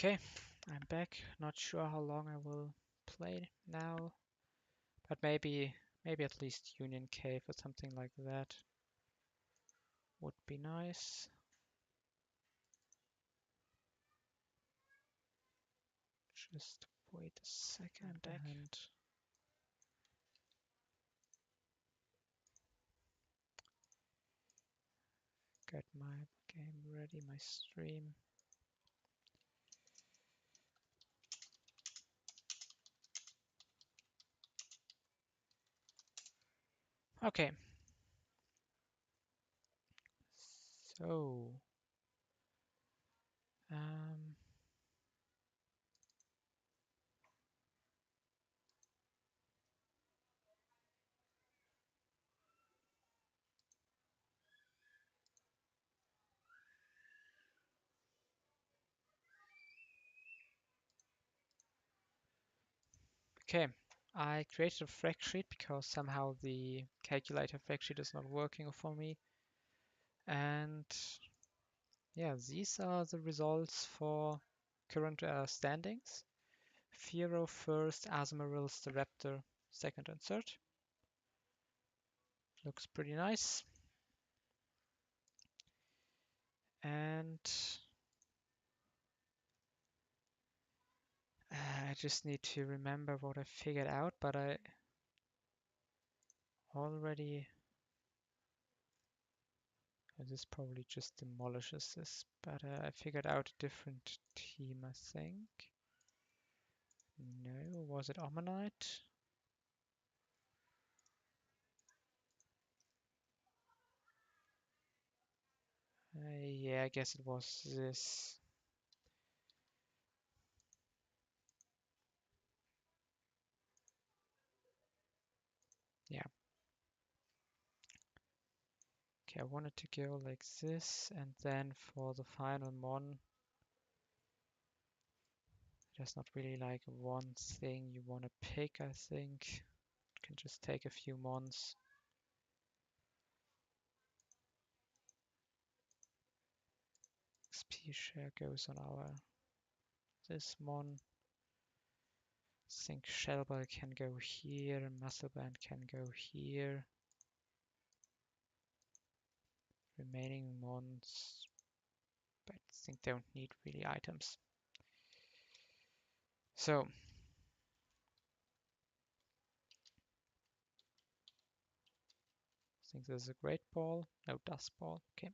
Okay, I'm back. Not sure how long I will play now, but maybe at least Union Cave or something like that would be nice. Just wait a second and get my game ready, my stream. Okay, so um, okay. I created a fact sheet because somehow the calculator fact sheet is not working for me. And yeah, these are the results for current standings. Firo first, Azmarils the Raptor second and third. Looks pretty nice. And I just need to remember what I figured out, but I already... This probably just demolishes this, but I figured out a different team, I think. No, was it Ammonite? Yeah, I guess it was this. Yeah. Okay, I wanted to go like this, and then for the final mon, there's not really like one thing you want to pick, I think. You can just take a few mons. XP share goes on our this mon. I think Shellbell can go here, Muscleband can go here. Remaining mons, but I think they don't need really items. So I think there's a great ball, no dust ball, okay.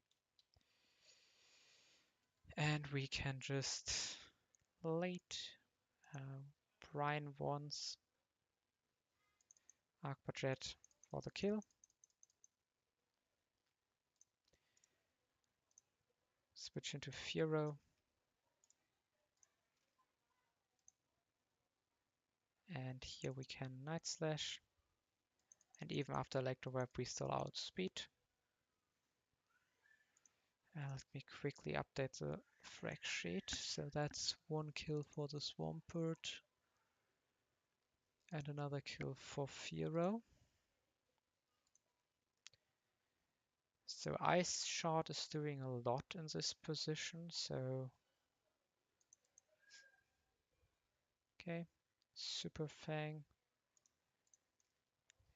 And we can just late Brian wants Arcbudget for the kill. Switch into Furo. And here we can Night Slash. And even after Electroweb we still outspeed. Let me quickly update the frag sheet. So that's one kill for the Swampert. And another kill for Furo. So Ice Shard is doing a lot in this position, so okay. Super Fang.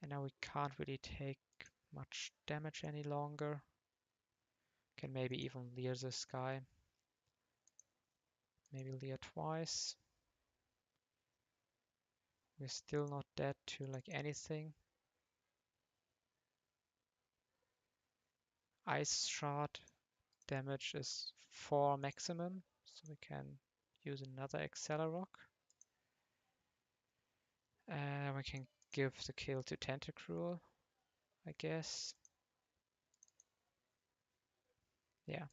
And now we can't really take much damage any longer. Can maybe even leer this guy. Maybe leer twice. We're still not dead to like anything. Ice Shard damage is 4 maximum, so we can use another Accelerock. We can give the kill to Tentacruel, I guess. Yeah,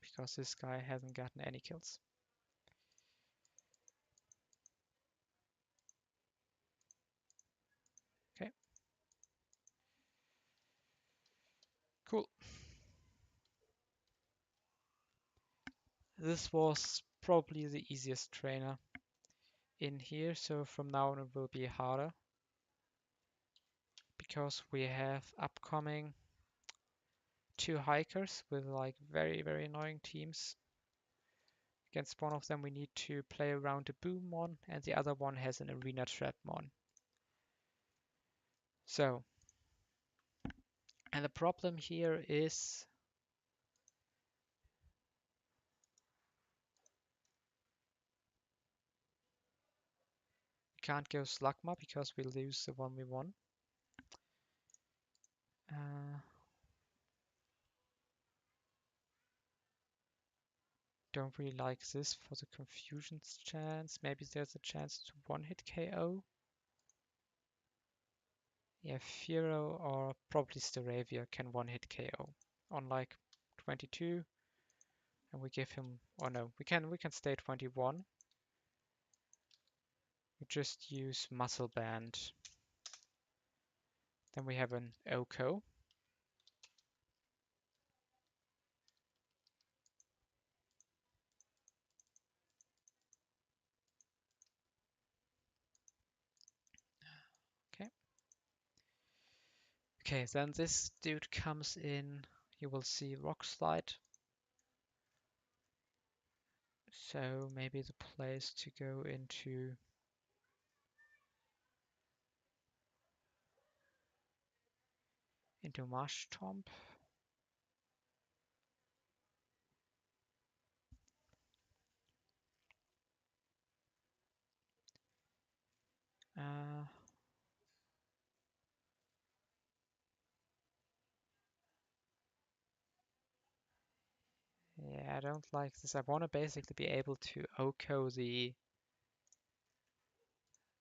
because this guy hasn't gotten any kills. Okay. Cool. This was probably the easiest trainer in here, so from now on it will be harder because we have upcoming 2 hikers with like very annoying teams Against one of them we need to play around the boom mon, and the other one has an arena trap mon. So, and the problem here is we can't go Slugma because we lose the one we won. Don't really like this for the confusion's chance. Maybe there's a chance to one-hit KO. Yeah, Firo or probably Staravia can one-hit KO on like 22, and we give him. Oh no, we can stay 21. We just use Muscle Band. Then we have an Oko. Okay. Okay, then this dude comes in. You will see Rock Slide. So maybe the place to go into Marsh Tomb. Uh, yeah, I don't like this. I want to basically be able to Oko the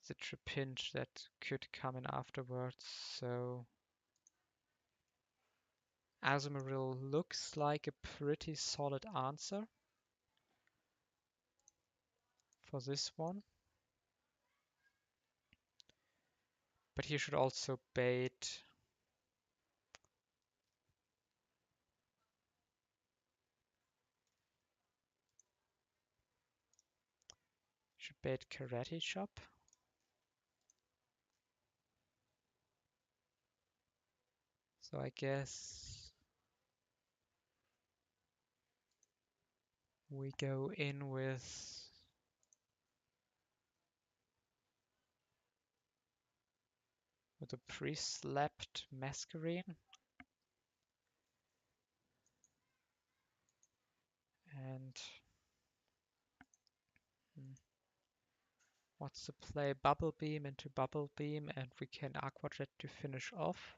Trapinch that could come in afterwards. So Azumarill looks like a pretty solid answer for this one. But he should also bait Karate Chop. So I guess we go in with a pre-slapped Masquerade. And what's the play? Bubble Beam into Bubble Beam, and we can Aqua Jet to finish off.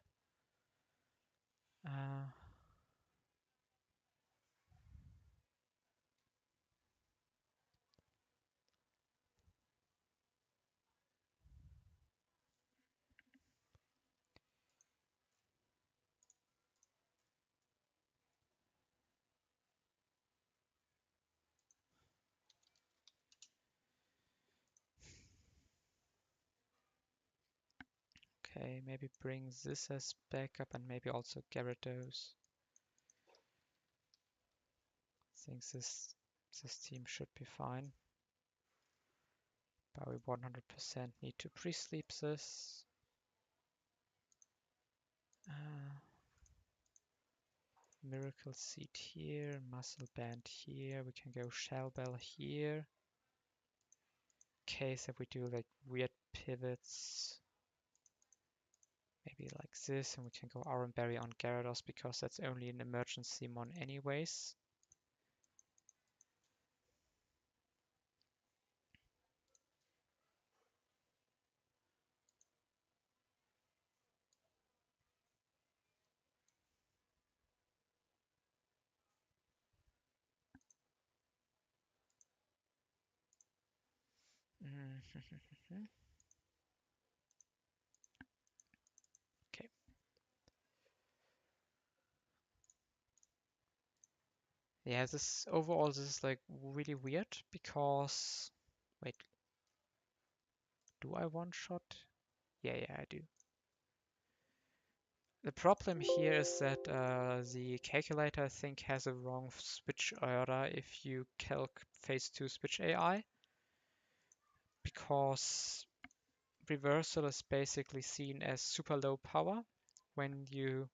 Okay, maybe bring this as backup and maybe also Gyarados. I think this team should be fine. But we 100% need to pre-sleep this. Miracle Seed here, Muscle Band here. We can go Shell Bell here. In case if we do like weird pivots, maybe like this, and we can go Iron Berry on Gyarados because that's only an emergency mon anyways. Okay. Yeah, this is like really weird because wait, do I one shot? Yeah, I do. The problem here is that the calculator, I think, has a wrong switch order if you calc phase 2 switch AI, because reversal is basically seen as super low power when you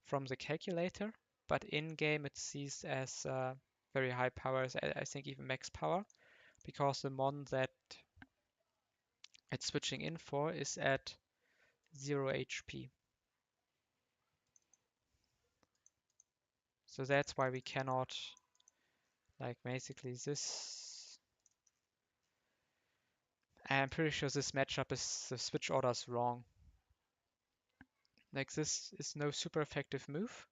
from the calculator, but in game it sees as very high powers, I think even max power, because the mon that it's switching in for is at 0 HP. So that's why we cannot, like basically this. I'm pretty sure this matchup is, the switch order is wrong. Like this is no super effective move.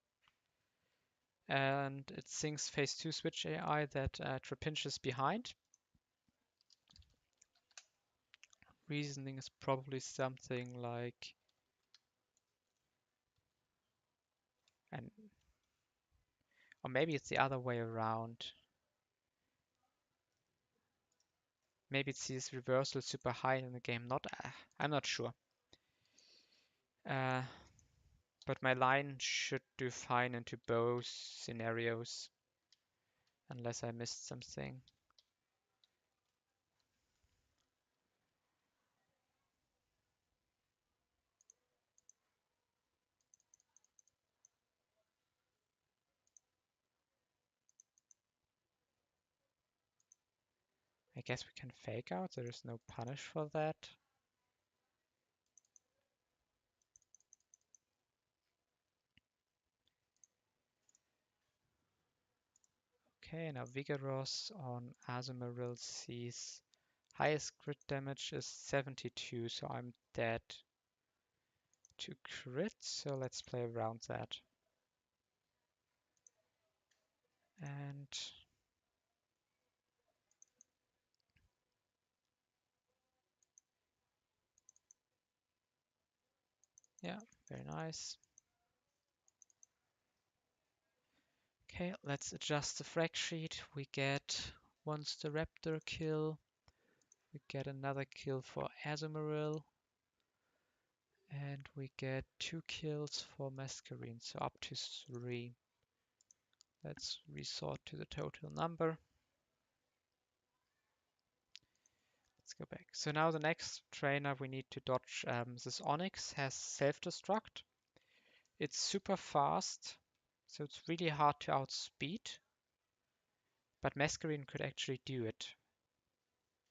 And it thinks phase 2 switch AI that Trapinch is behind. Reasoning is probably something like, and or maybe it's the other way around. Maybe it sees reversal super high in the game. I'm not sure. But my line should do fine into both scenarios, unless I missed something. I guess we can fake out. There is no punish for that. Okay, now Vigorous on Azumarill sees highest crit damage is 72, so I'm dead to crit, so let's play around that. And yeah, very nice. Okay, let's adjust the frag sheet. We get once the Raptor kill, we get another kill for Azumarill, and we get 2 kills for Masquerine, so up to 3. Let's resort to the total number. Let's go back. So now the next trainer we need to dodge. This Onyx has self-destruct. It's super fast, so it's really hard to outspeed. But Masquerine could actually do it.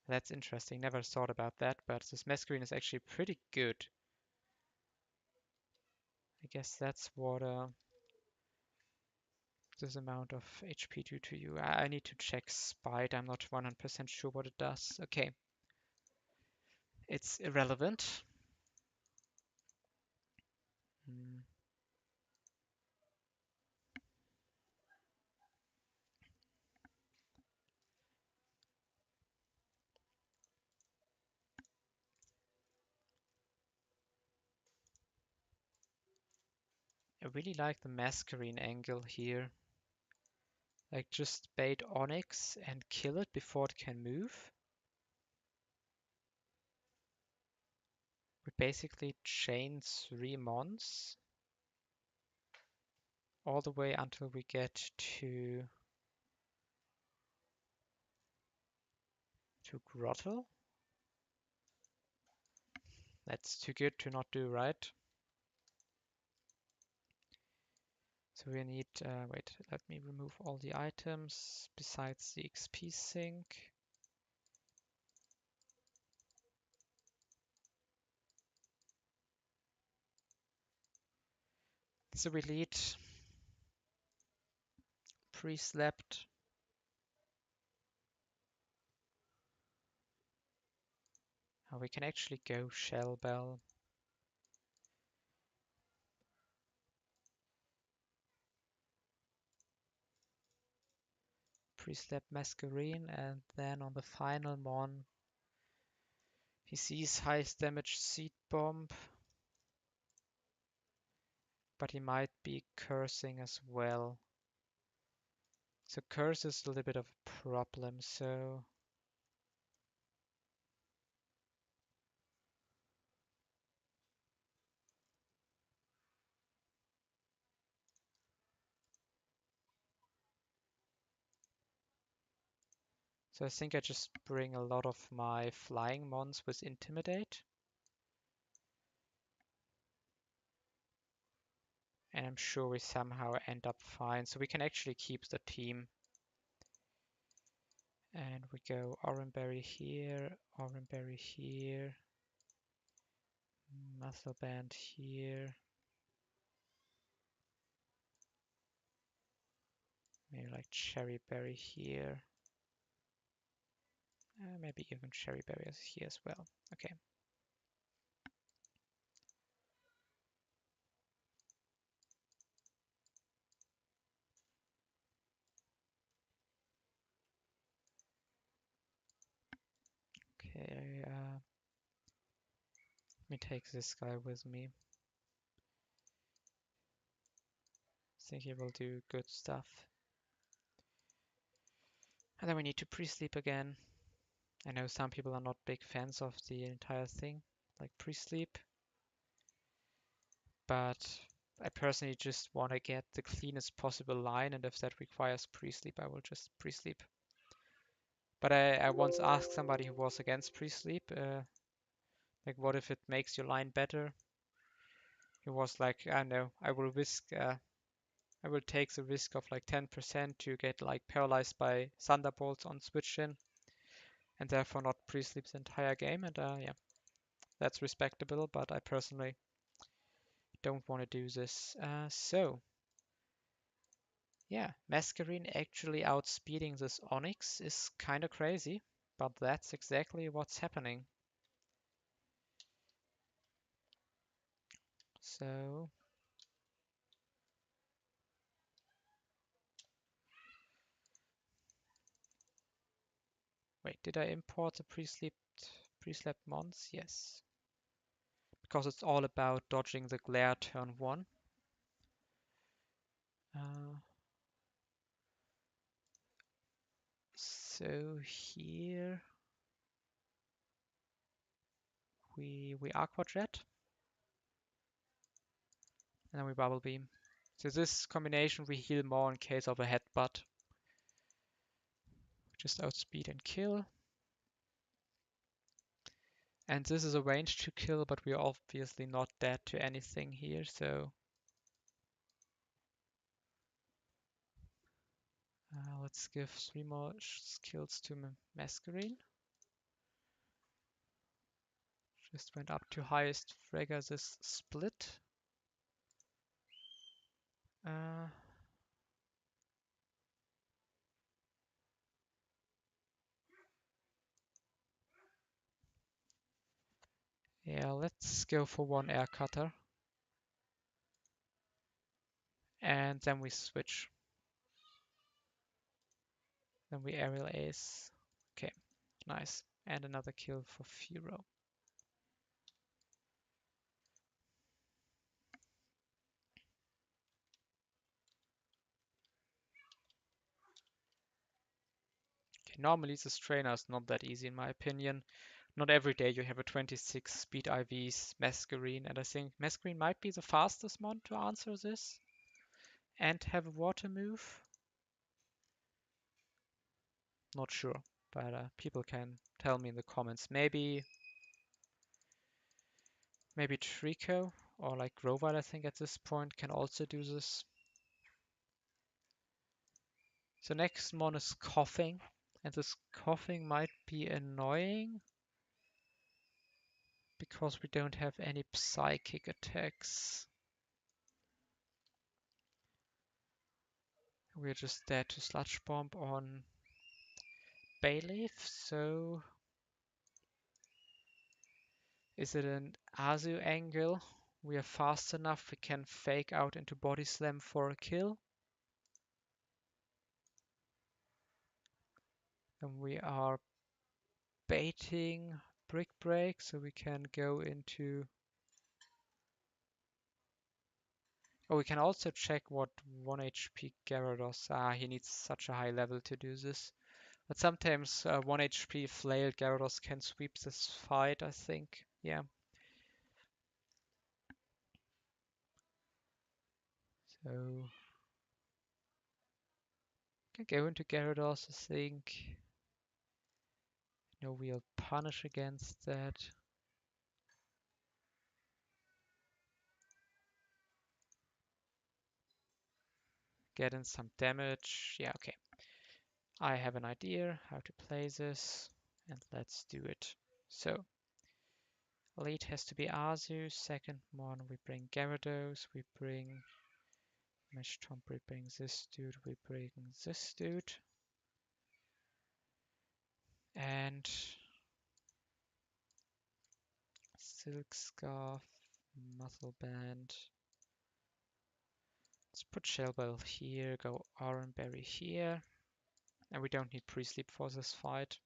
That's interesting. Never thought about that, but this Masquerine is actually pretty good. I guess that's what this amount of HP do to you. I need to check Spite. I'm not 100% sure what it does. Okay. It's irrelevant. Hmm. I really like the Masquerine angle here. Like just bait Onyx and kill it before it can move. We basically chain 3 mons all the way until we get to Grotto. That's too good to not do, right? So we need, wait, let me remove all the items besides the XP sink. So we lead pre-slept. We can actually go Shell Bell. Pre-slept Masquerine, and then on the final mon, he sees highest damage Seed Bomb, but he might be cursing as well. So curse is a little bit of a problem, so I think I just bring a lot of my flying mons with Intimidate. And I'm sure we somehow end up fine. So we can actually keep the team. And we go Oranberry here, Oranberry here, Muscle Band here, maybe like Cherry Berry here, maybe even Cherry Berries here as well. Okay. Okay, let me take this guy with me. I think he will do good stuff. And then we need to pre-sleep again. I know some people are not big fans of the entire thing, like pre-sleep, but I personally just want to get the cleanest possible line, and if that requires pre-sleep, I will just pre-sleep. But I once asked somebody who was against pre-sleep, like what if it makes your line better? He was like, I know, I will take the risk of like 10% to get like paralyzed by thunderbolts on switch in, and therefore not pre-sleep the entire game. And yeah, that's respectable, but I personally don't want to do this. So yeah, Masquerine actually outspeeding this Onyx is kind of crazy, but that's exactly what's happening. So wait, did I import the pre-slept mons? Yes, because it's all about dodging the glare turn 1. Uh, so here we Aqua Jet, and then we Bubble Beam. So this combination we heal more in case of a headbutt. Just outspeed and kill. And this is a range to kill, but we are obviously not dead to anything here, so let's give 3 more skills to Masquerine. Just went up to highest fragger this split. Yeah, let's go for 1 air cutter. And then we switch. Then we aerial ace. Okay, nice. And another kill for Furo. Okay, normally this trainer is not that easy in my opinion. Not every day you have a 26 speed IVs Masquerine, and I think Masquerine might be the fastest mon to answer this and have a water move. Not sure, but people can tell me in the comments. Maybe Trico or like Grovile, I think at this point can also do this. So next mon is coughing, and this coughing might be annoying because we don't have any psychic attacks. We're just dead to Sludge Bomb on Bayleaf, so is it an Azu angle? We are fast enough, we can fake out into Body Slam for a kill. And we are baiting Brick Break, so we can go into... Oh, we can also check what 1 HP Gyarados... he needs such a high level to do this. But sometimes 1 HP Flail Gyarados can sweep this fight, I think. Yeah. So... can go into Gyarados, I think. No real punish against that. Get in some damage. Yeah, okay. I have an idea how to play this, and let's do it. So, lead has to be Azu, second one we bring Gyarados, we bring Meshtomp, we bring this dude, we bring this dude, and Silk Scarf, Muscle Band. Let's put Shell Bell here, go Oran Berry here, and we don't need pre-sleep for this fight.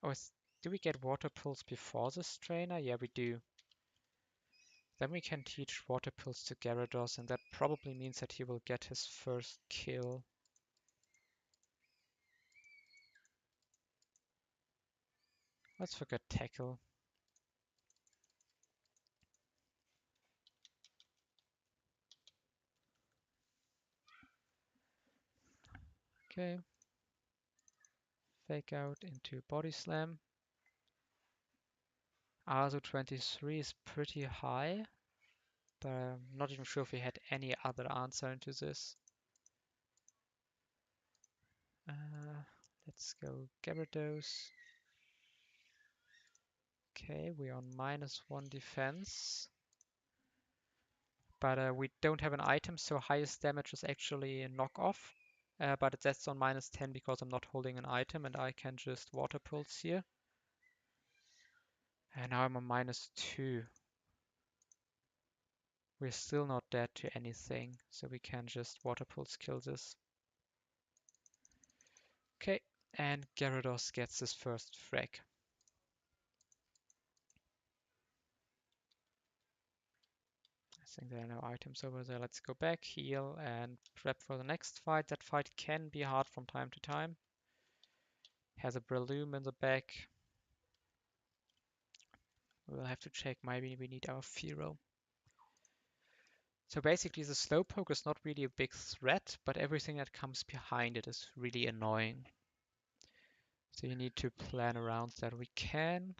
Oh, do we get Water Pulse before this trainer? Yeah, we do. Then we can teach Water Pulse to Gyarados, and that probably means that he will get his first kill. Let's forget Tackle. Okay. Fake out into Body Slam. Azu 23 is pretty high, but I'm not even sure if we had any other answer into this. Let's go Gyarados. Okay, we're on -1 defense. But we don't have an item, so highest damage is actually a knockoff. But that's on -10 because I'm not holding an item and I can just Water Pulse here. And now I'm on -2. We're still not dead to anything, so we can just Water Pulse kill this. Okay, and Gyarados gets his first frag. I think there are no items over there. Let's go back, heal, and prep for the next fight. That fight can be hard from time to time. Has a Breloom in the back. We'll have to check, maybe we need our Fearow. So basically the Slowpoke is not really a big threat, but everything that comes behind it is really annoying. So you need to plan around that. We can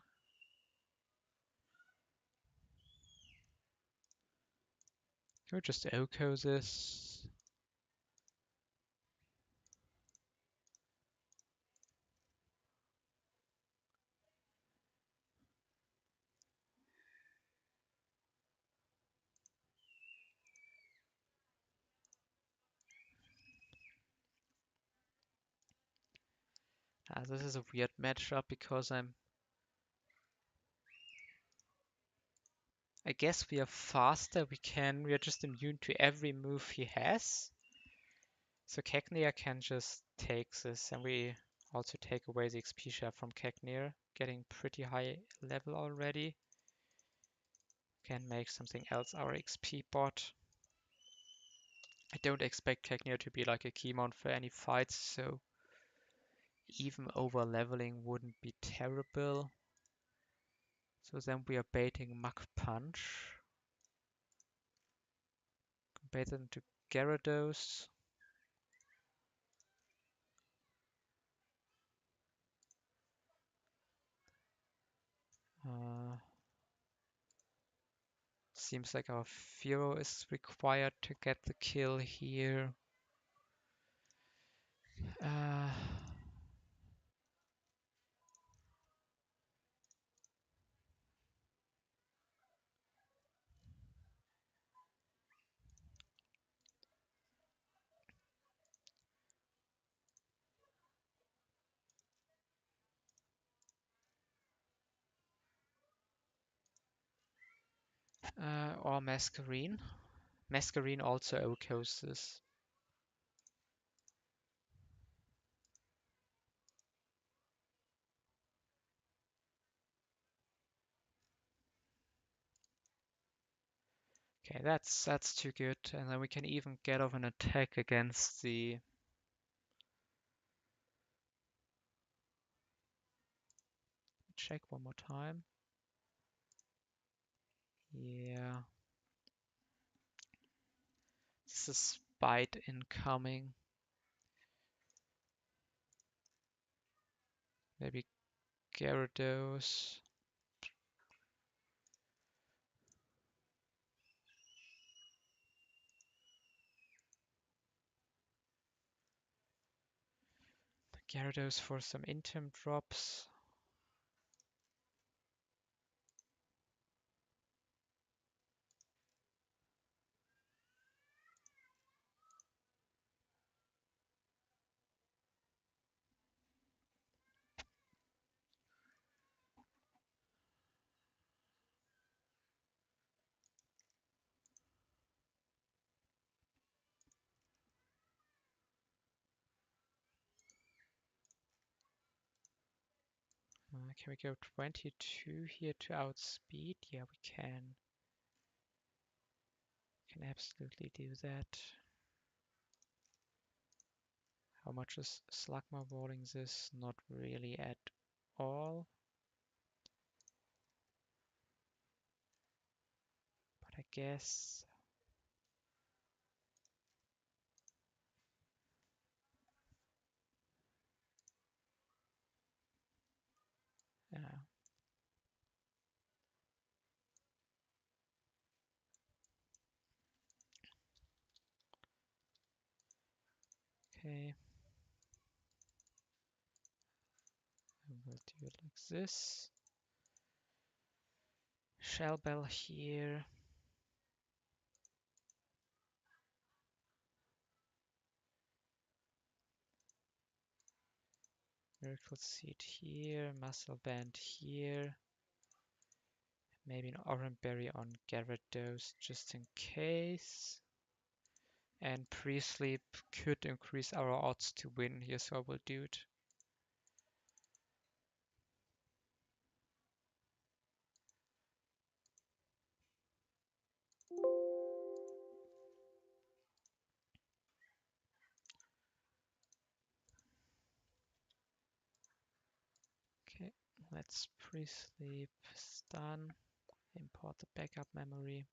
just OHKO this. This is a weird matchup because I guess we are faster. We are just immune to every move he has. So Cagnear can just take this, and we also take away the XP share from Cagnear, getting pretty high level already. Can make something else our XP bot. I don't expect Cagnear to be like a keymon for any fights, so even over leveling wouldn't be terrible. So then we are baiting Mach Punch. Bait them to Gyarados. Seems like our Fearow is required to get the kill here. Or Masquerine. Masquerine also OHKOs this. Okay, that's too good. And then we can even get off an attack against the... Check one more time. Yeah. This is Bite incoming. Maybe Gyarados. Gyarados for some item drops. Can we go 22 here to outspeed? Yeah, we can. Can absolutely do that. How much is Slugma walling this? Not really at all. But I guess... Yeah. Okay. We'll do it like this. Shell Bell here. Miracle Seed here. Muscle Band here. Maybe an Orange Berry on Gyarados just in case. And Pre-Sleep could increase our odds to win here, so I will do it. Okay, let's Pre-Sleep, stun, import the backup memory.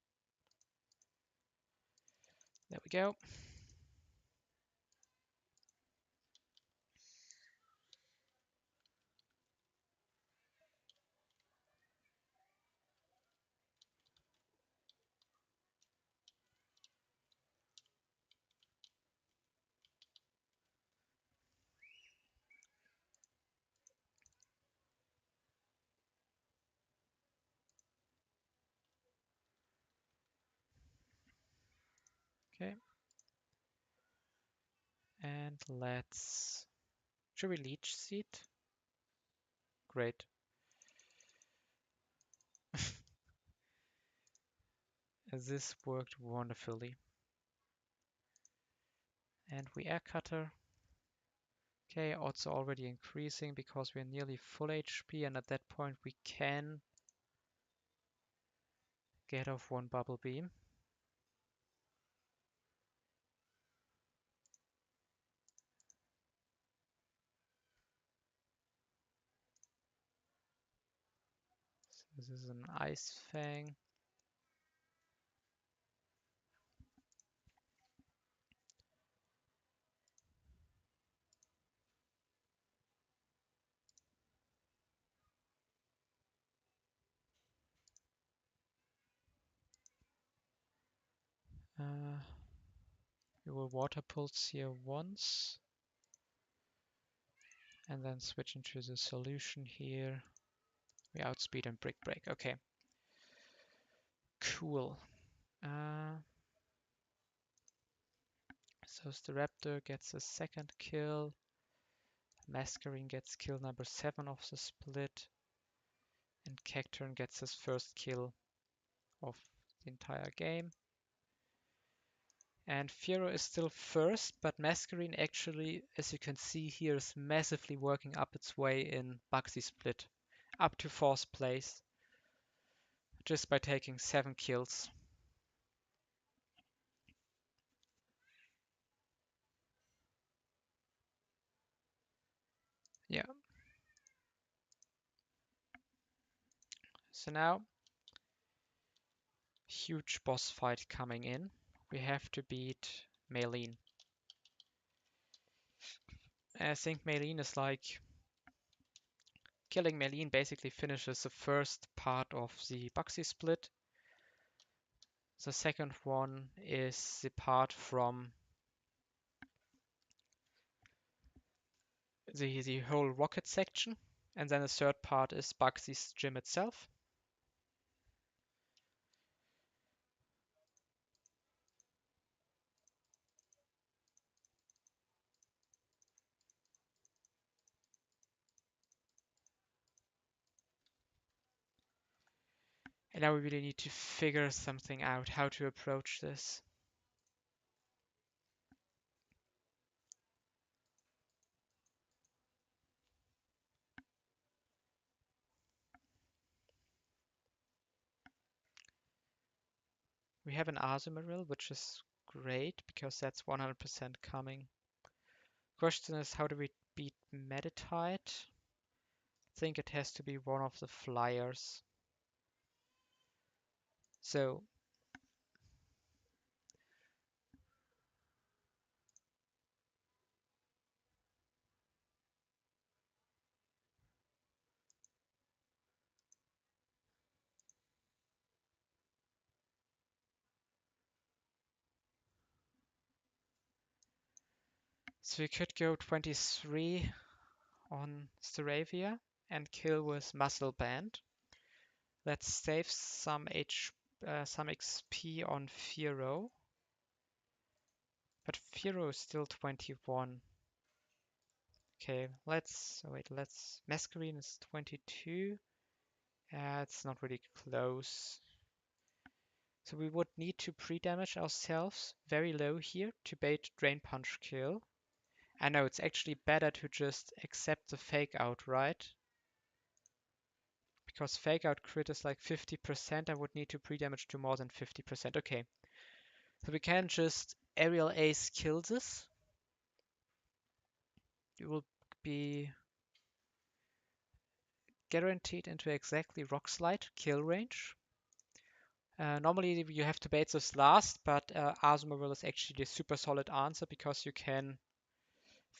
There we go. Okay. And let's... Should we Leech Seed? Great. This worked wonderfully. And we Air Cutter. Okay, odds are already increasing because we're nearly full HP, and at that point we can get off one Bubble Beam. So this is an Ice Fang. We will Water Pulse here once. And then switch into the solution here. We outspeed and Brick Break. Okay. Cool. So Staraptor gets a second kill. Masquerine gets kill number 7 of the split. And Cacturne gets his first kill of the entire game. And Fiero is still first, but Masquerine actually, as you can see here, is massively working up its way in Bugsy Split. Up to 4th place. Just by taking 7 kills. Yeah. So now, huge boss fight coming in. We have to beat Maylene. I think Maylene is like killing Merlin basically finishes the first part of the Buxy split. The second one is the part from the whole rocket section. And then the third part is Bugsy's gym itself. And now we really need to figure something out, how to approach this. We have an Azumarill, which is great because that's 100% coming. Question is, how do we beat Meditite? I think it has to be one of the flyers. So we could go 23 on Staravia and kill with Muscle Band. That saves some XP on Firo. But Firo is still 21. Okay, let's Masquerine is 22. It's not really close. So we would need to pre-damage ourselves very low here to bait Drain Punch kill. I know it's actually better to just accept the fake out, right? Because fake out crit is like 50%, I would need to pre-damage to more than 50%. Okay. So we can just aerial ace kill this. It will be guaranteed into exactly Rock Slide kill range. Normally you have to bait this last, but Azumarill is actually a super solid answer because you can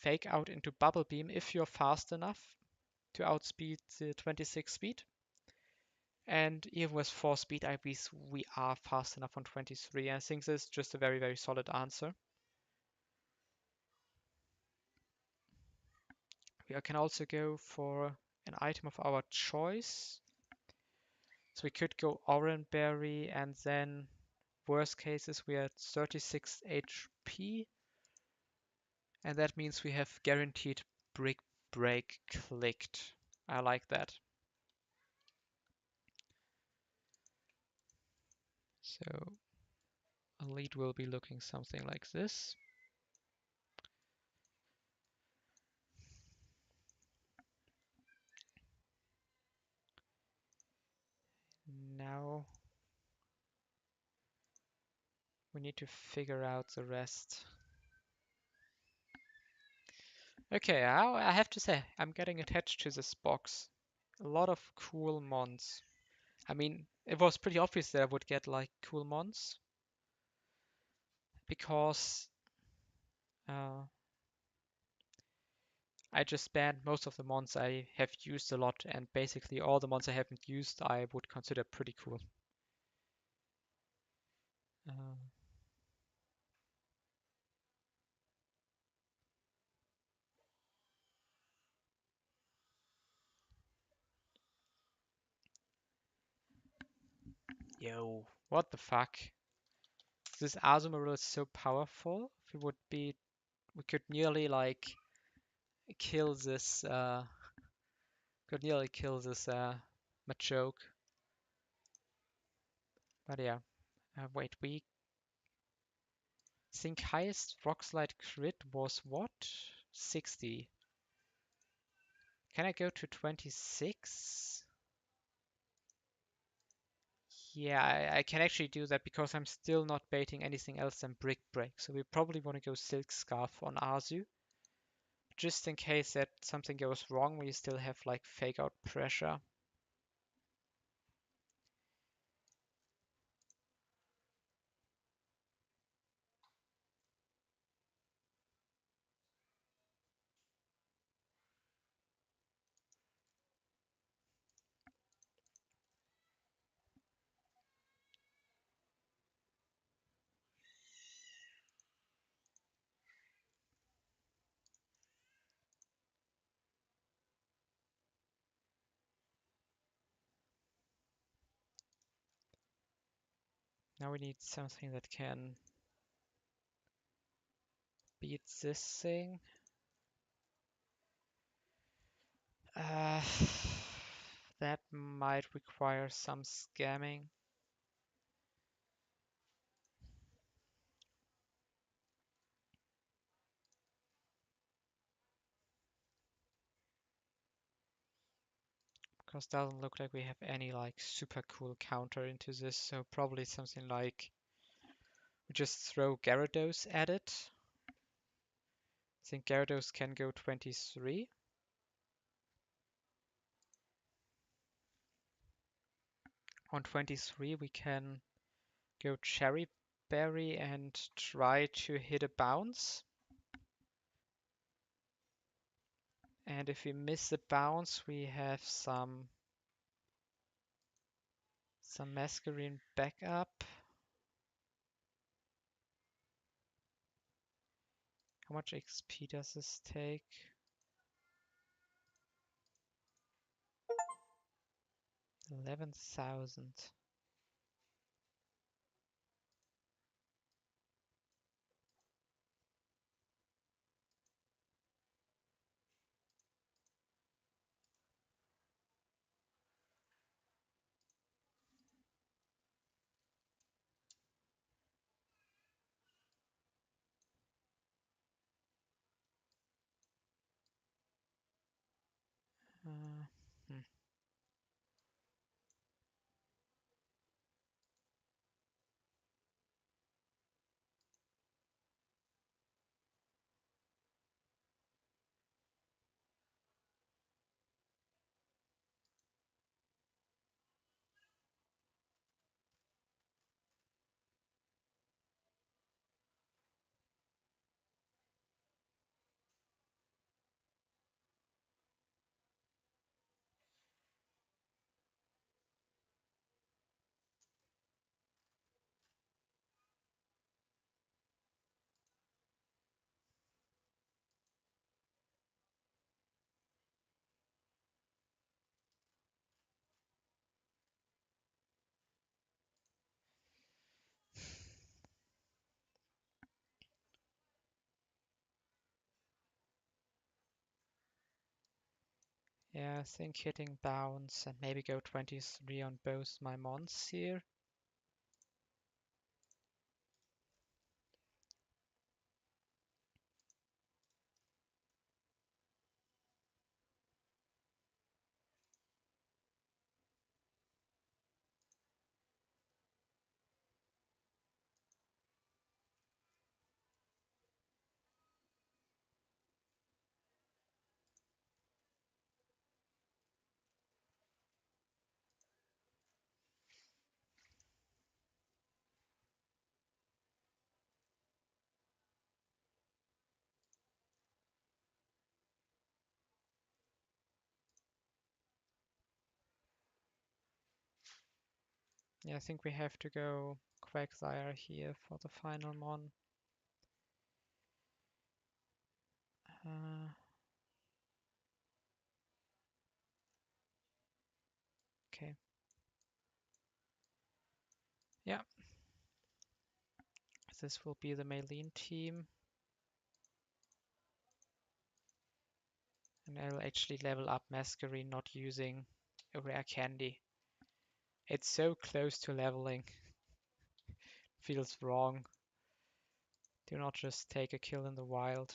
fake out into Bubble Beam if you're fast enough to outspeed the 26 speed. And even with 4 speed IVs, we are fast enough on 23. I think this is just a very, very solid answer. We can also go for an item of our choice. So we could go Oran Berry, and then worst cases we are at 36 HP. And that means we have guaranteed Brick Break clicked. I like that. So a lead will be looking something like this. Now we need to figure out the rest. Okay, I have to say, I'm getting attached to this box. A lot of cool mons. I mean, it was pretty obvious that I would get like cool mons because I just banned most of the mons I have used a lot, and basically all the mons I haven't used I would consider pretty cool. Yo, what the fuck? This Azumarill is so powerful. We could nearly like kill this Machoke. But yeah, wait, we think highest rock slide crit was what? 60. Can I go to 26? Yeah, I can actually do that because I'm still not baiting anything else than Brick Break. So we probably want to go Silk Scarf on Azu. Just in case that something goes wrong, we still have like fake out pressure. Now we need something that can beat this thing. Uh, that might require some scamming. Because it doesn't look like we have any like super cool counter into this, so probably something like we just throw Gyarados at it. I think Gyarados can go 23. On 23 we can go Cherry Berry and try to hit a bounce. And if we miss the bounce, we have some Masquerade backup. How much XP does this take? 11,000. Uh, hmm. Yeah, I think hitting bounce and maybe go 23 on both my mons here. Yeah, I think we have to go Quagsire here for the final mon. Uh, okay. Yeah, this will be the Maylene team. And I'll actually level up Masquerade not using a rare candy. It's so close to leveling. Feels wrong. Do not just take a kill in the wild.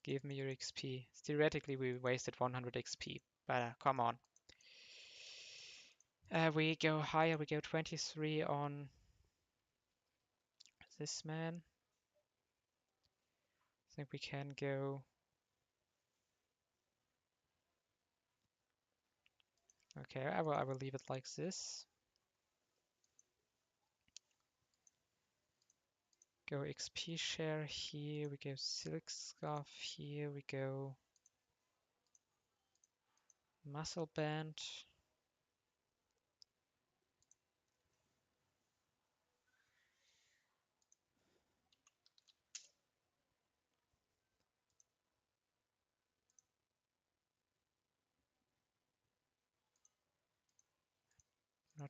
Give me your XP. Theoretically, we wasted 100 XP, but come on. We go higher, we go 23 on this man. I think we can go... Okay, I will leave it like this. Go XP share here, we go Silk Scarf here, we go Muscle Band.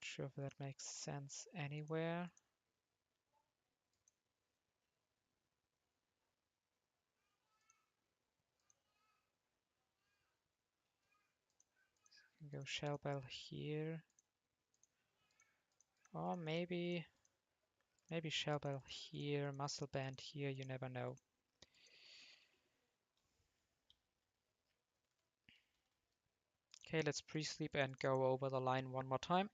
Not sure if that makes sense anywhere. Go shell bell here. Or maybe shell bell here, muscle band here, you never know. Okay, let's pre-sleep and go over the line one more time.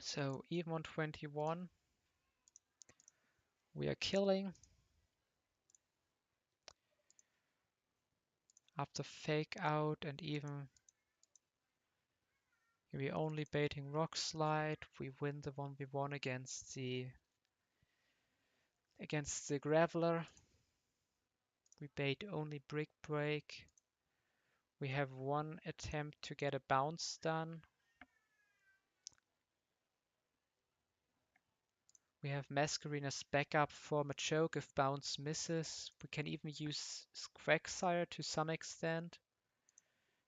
So even on 21, we are killing. After fake out and even we only baiting rock slide, we win the 1v1 against the graveler. We bait only brick break. We have one attempt to get a bounce done. We have Masquerine as backup for Machoke if bounce misses. We can even use Quagsire to some extent.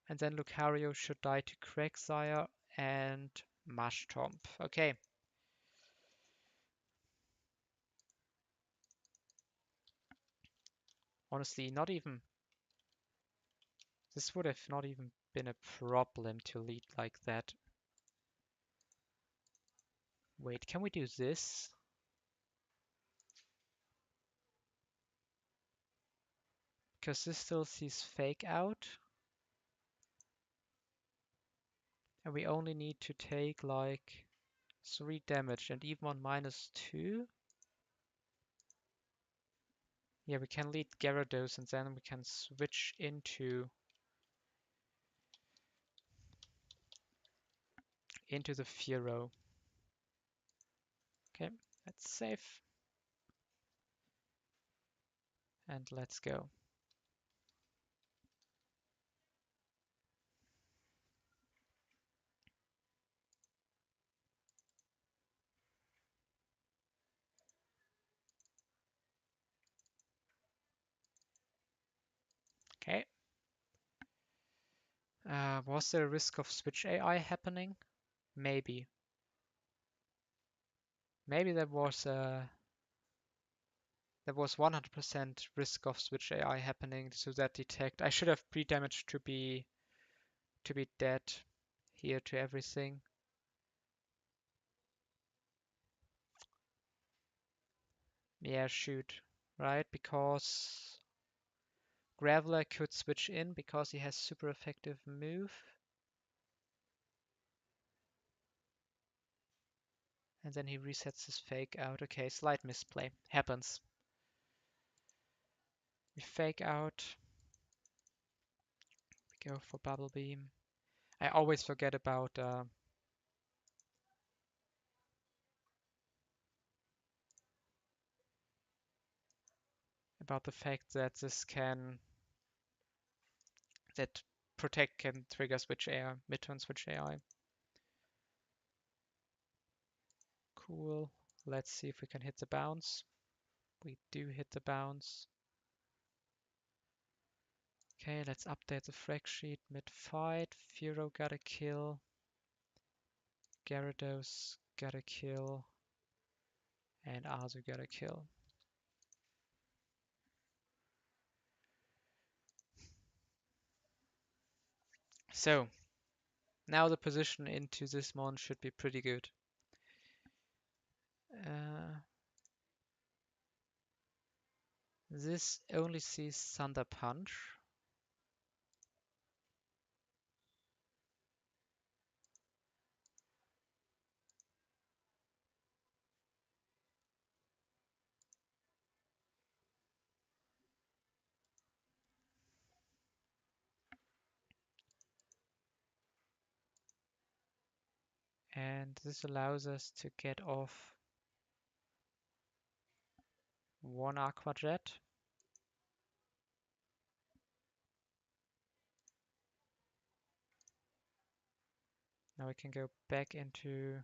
And then Lucario should die to Quagsire and Marshtomp. Okay. Honestly, not even... This would have not even been a problem to lead like that. Wait, can we do this? Because this still sees fake out. And we only need to take like 3 damage and even on -2. Yeah, we can lead Gyarados and then we can switch into the Fearow. Okay, that's safe. And let's go. Okay. Was there a risk of switch AI happening? Maybe. Maybe there was 100% risk of switch AI happening so that detect. I should have pre-damaged to be dead here to everything. Yeah, shoot. Right, because Graveler could switch in because he has super effective move. And then he resets his fake out. Okay, slight misplay. Happens. We fake out. We go for Bubble Beam. I always forget about the fact that that Protect can trigger switch AI, mid-turn switch AI. Cool. Let's see if we can hit the bounce. We do hit the bounce. Okay, let's update the frag sheet mid-fight. Fearow got a kill. Gyarados got a kill. And Azu got a kill. So, now the position into this mon should be pretty good. This only sees Thunder Punch. And this allows us to get off one aqua jet. Now we can go back into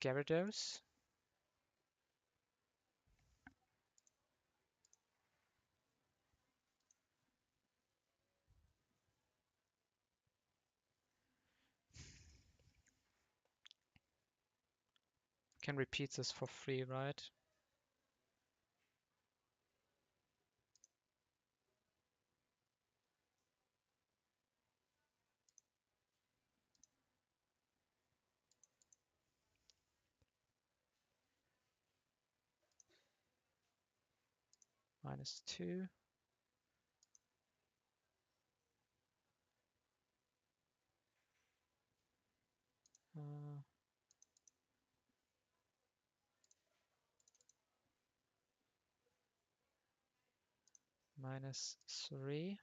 Gyarados. Can repeat this for free, right? -2. Uh, -3.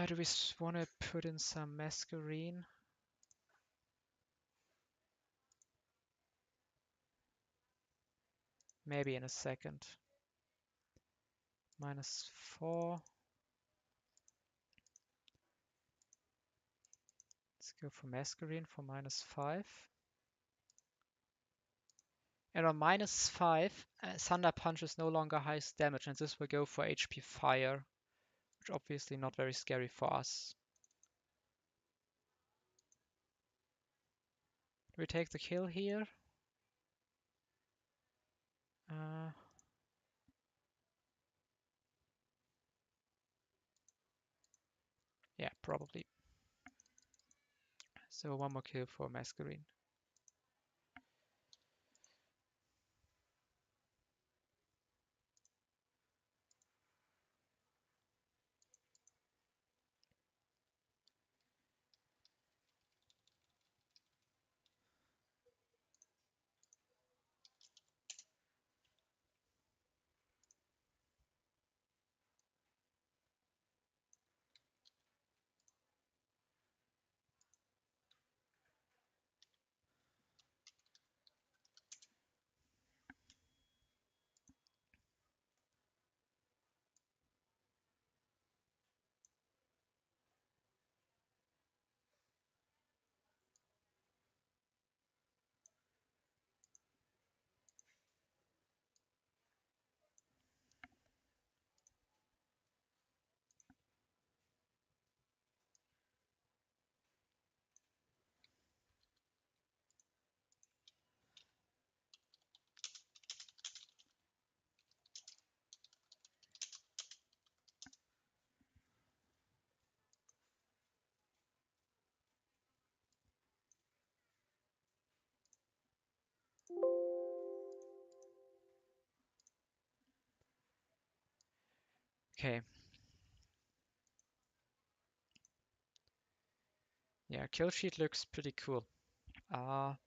Do we want to put in some Masquerine? Maybe in a second. -4. Let's go for Masquerine for -5. And on -5, Thunder Punch is no longer highest damage, and this will go for HP Fire, which obviously not very scary for us. Do we take the kill here? Uh, yeah, probably. So one more kill for Masquerine. Okay. Yeah, kill sheet looks pretty cool. Some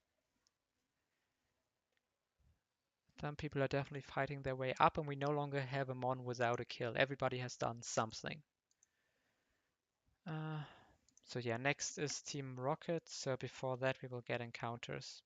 people are definitely fighting their way up, and we no longer have a Mon without a kill. Everybody has done something. So yeah, next is Team Rocket. So before that, we will get encounters.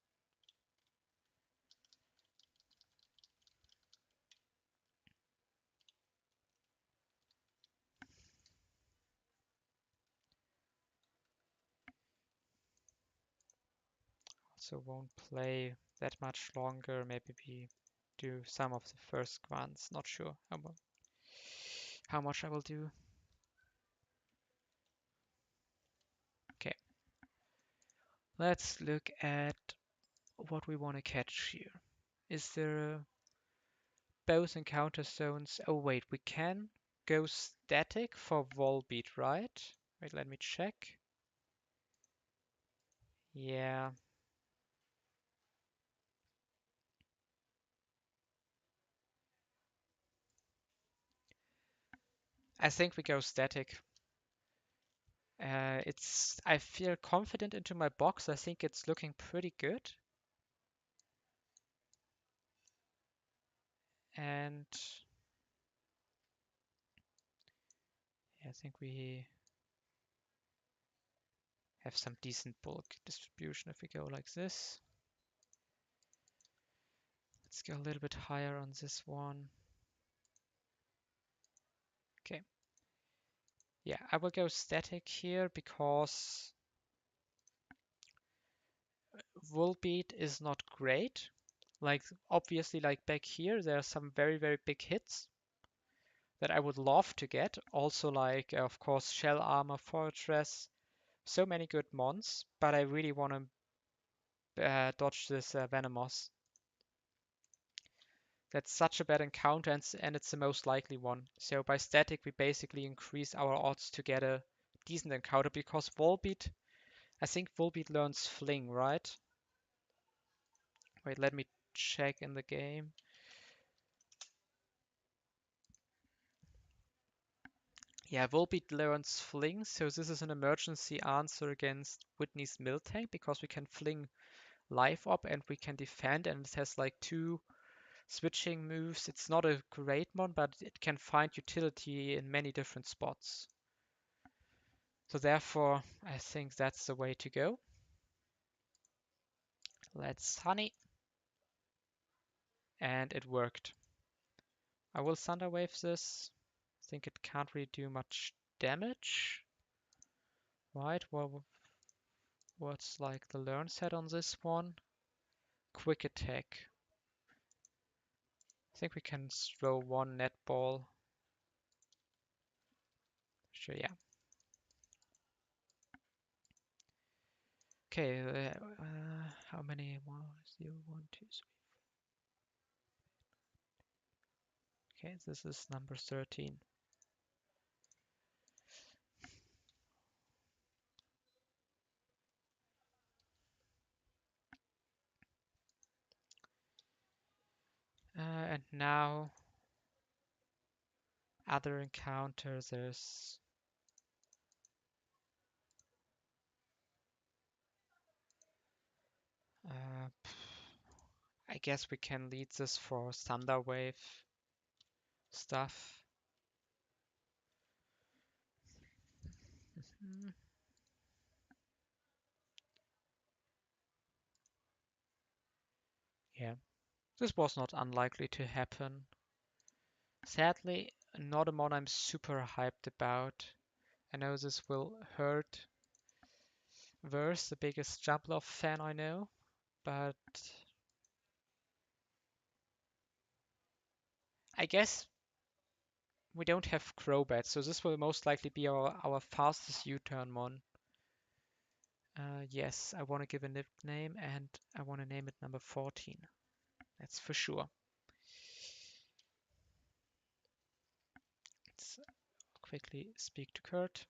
Also won't play that much longer. Maybe we do some of the first ones. Not sure how much I will do. Okay, let's look at what we want to catch here. Is there both encounter zones? Oh wait, we can go static for Volbeat, right? Wait, let me check. Yeah. I think we go static. I feel confident into my box. I think it's looking pretty good. And yeah, I think we have some decent bulk distribution if we go like this. Let's go a little bit higher on this one. Okay. Yeah, I will go static here because Volbeat is not great. Like obviously like back here, there are some very, very big hits that I would love to get. Also like, of course, Shell Armor, Fortress, so many good mons, but I really want to dodge this Venomous. That's such a bad encounter and it's the most likely one. So by static, we basically increase our odds to get a decent encounter because Volbeat, I think Volbeat learns Fling, right? Wait, let me check in the game. Yeah, Volbeat learns Fling, so this is an emergency answer against Whitney's Miltank because we can Fling life up and we can defend, and it has like 2 switching moves. It's not a great one, but it can find utility in many different spots. So therefore, I think that's the way to go. Let's Honey. And it worked. I will Thunder Wave this. I think it can't really do much damage. Right, well, what's like the learn set on this one? Quick attack. I think we can throw 1 netball. Sure, yeah. Okay, how many? 1, 0, 1, 2, 3. Okay, this is number 13. And now other encounters. There's I guess we can lead this for Thunder Wave stuff. Mhm. Yeah, this was not unlikely to happen. Sadly, not a mod I'm super hyped about. I know this will hurt Verse, the biggest Jumpluff fan I know, but I guess we don't have Crobat, so this will most likely be our fastest U-turn mon. Yes, I want to give a nickname and I want to name it number 14. That's for sure. Let's quickly speak to Kurt.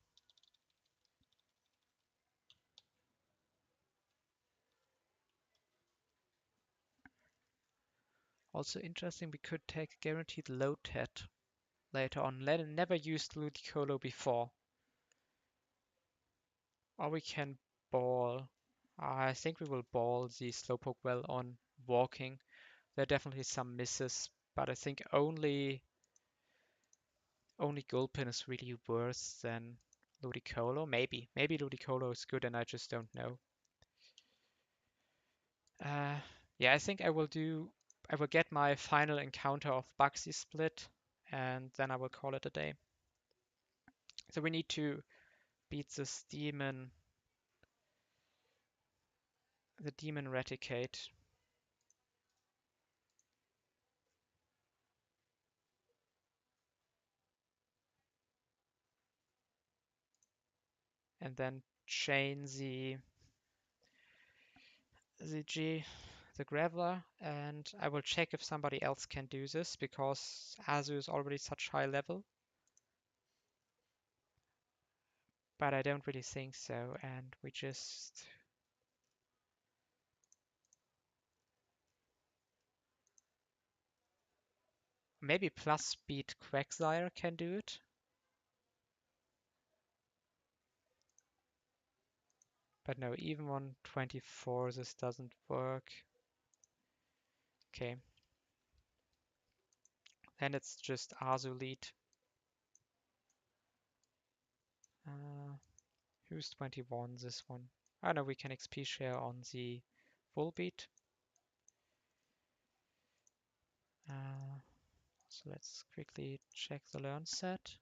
Also interesting, we could take guaranteed low tet later on. Never used Ludicolo before. Or we can ball. I think we will ball the Slowpoke well on walking. There are definitely some misses, but I think only Gulpin is really worse than Ludicolo. Maybe Ludicolo is good and I just don't know. Yeah, I think I will get my final encounter of Bugsy Split and then I will call it a day. So we need to beat this demon, the demon Raticate. And then chain the Graveler, and I will check if somebody else can do this because Azu is already such high level. But I don't really think so, and we just maybe plus speed Quagsire can do it. But no, even on 24 this doesn't work. Okay. And it's just Azulite. Who's 21? This one. I know we can XP share on the full beat. So let's quickly check the learn set.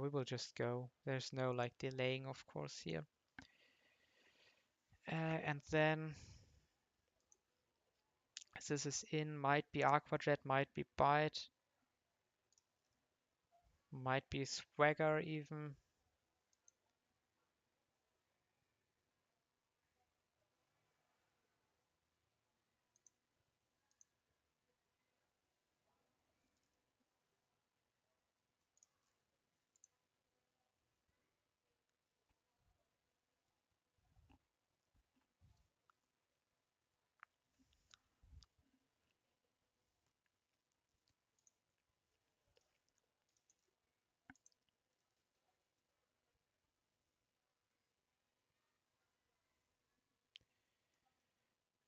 We will just go. There's no like delaying, of course, here. And then this is in, might be Aquajet, might be Bite, might be Swagger even.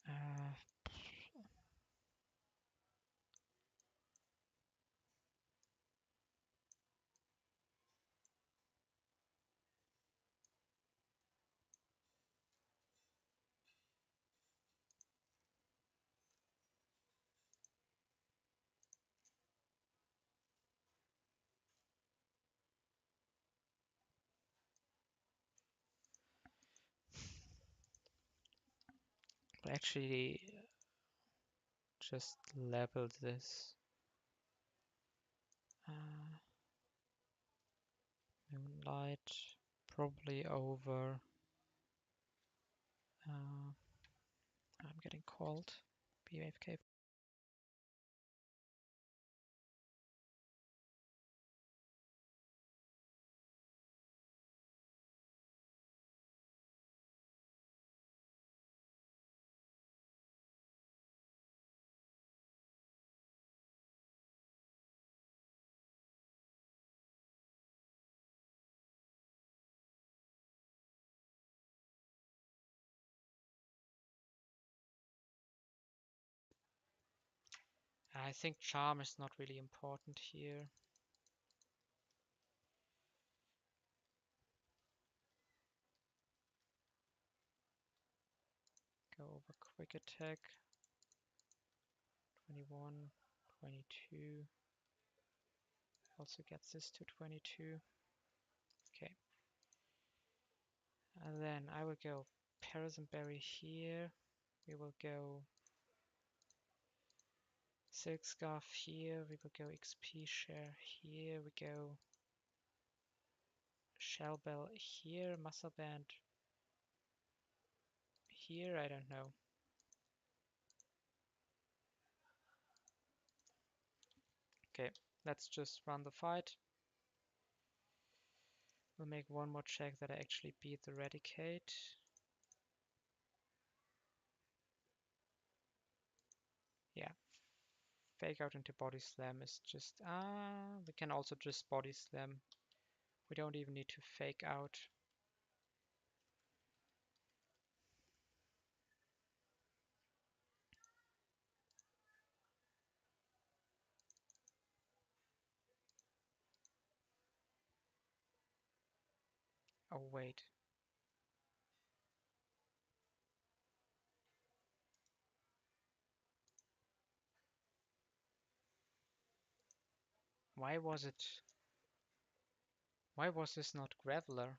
Uh, actually, just level this. Moonlight, probably over. I'm getting called. BFK. I think charm is not really important here. Go over quick attack. 21, 22. Also gets this to 22. Okay. And then I will go Parasmberry here. We will go Silk Scarf here. We will go XP Share here. We go Shell Bell here. Muscle Band here. I don't know. Okay, let's just run the fight. We'll make one more check that I actually beat the Eradicate. Yeah. Fake out into Body Slam is just... we can also just Body Slam. We don't even need to fake out. Oh, wait. Why was it... Why was this not Graveler?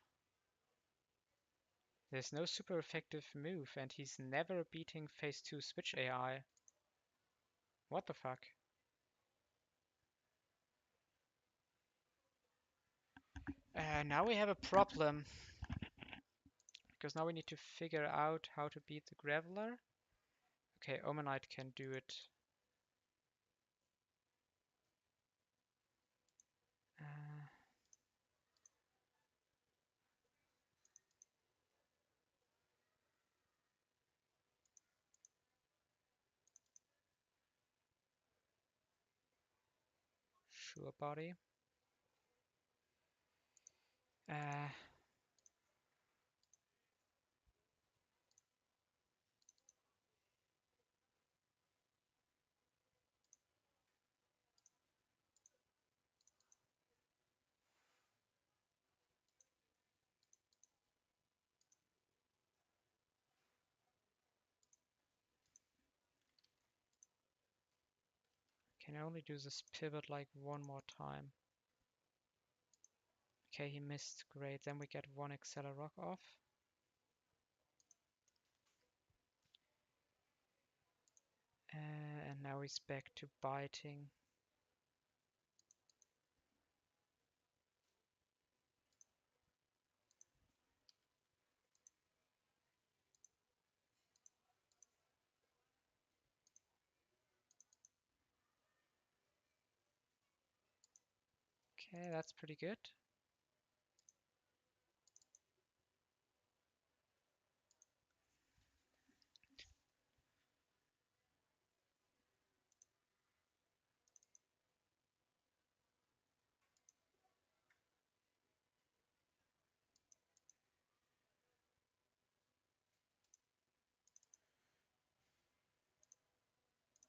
There's no super effective move and he's never beating phase 2 Switch AI. What the fuck? Now we have a problem. Because now we need to figure out how to beat the Graveler. Okay, Omanite can do it. Sure body. Uh, Can only do this pivot like one more time. Okay, he missed. Great. Then we get one Accelerock off. And now he's back to biting. Okay, that's pretty good.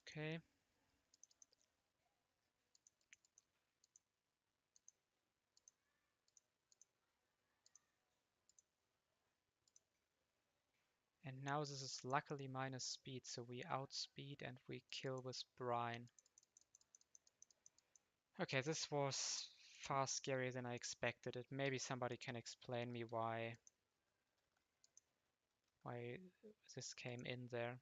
Okay. And now this is luckily minus speed, so we outspeed and we kill with brine. Okay, this was far scarier than I expected it. Maybe somebody can explain me why this came in there.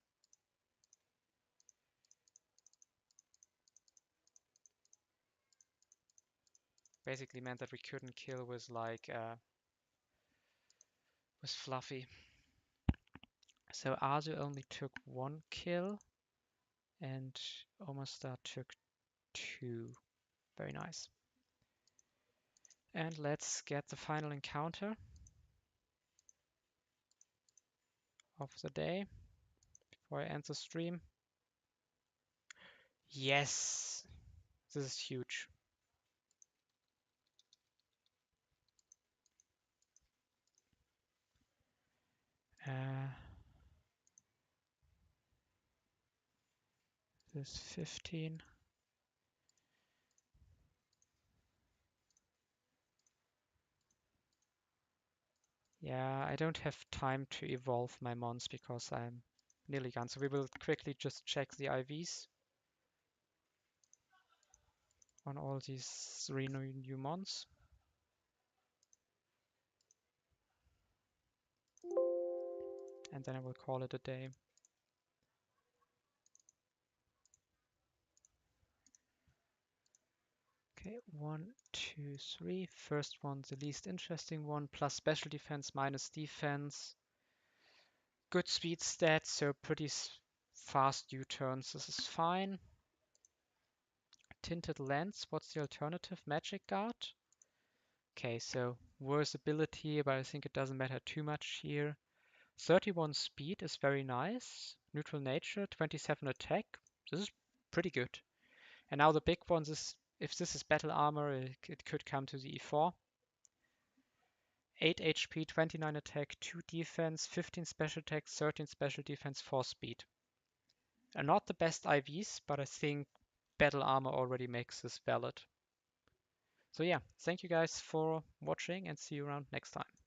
Basically meant that we couldn't kill with like with Fluffy. So Azu only took one kill and Omastar took two. Very nice. And let's get the final encounter of the day before I end the stream. Yes, this is huge. This 15. Yeah, I don't have time to evolve my mons because I'm nearly gone. So we will quickly just check the IVs on all these 3 new mons. And then I will call it a day. Okay, 1, 2, 3. First one, the least interesting one, plus special defense, minus defense. Good speed stats, so pretty fast U-turns. This is fine. Tinted lens, what's the alternative? Magic Guard? Okay, so worse ability, but I think it doesn't matter too much here. 31 speed is very nice. Neutral nature, 27 attack. This is pretty good. And now the big ones is, if this is battle armor, it could come to the E4. 8 HP, 29 attack, 2 defense, 15 special attack, 13 special defense, 4 speed. And not the best IVs, but I think battle armor already makes this valid. So yeah, thank you guys for watching and see you around next time.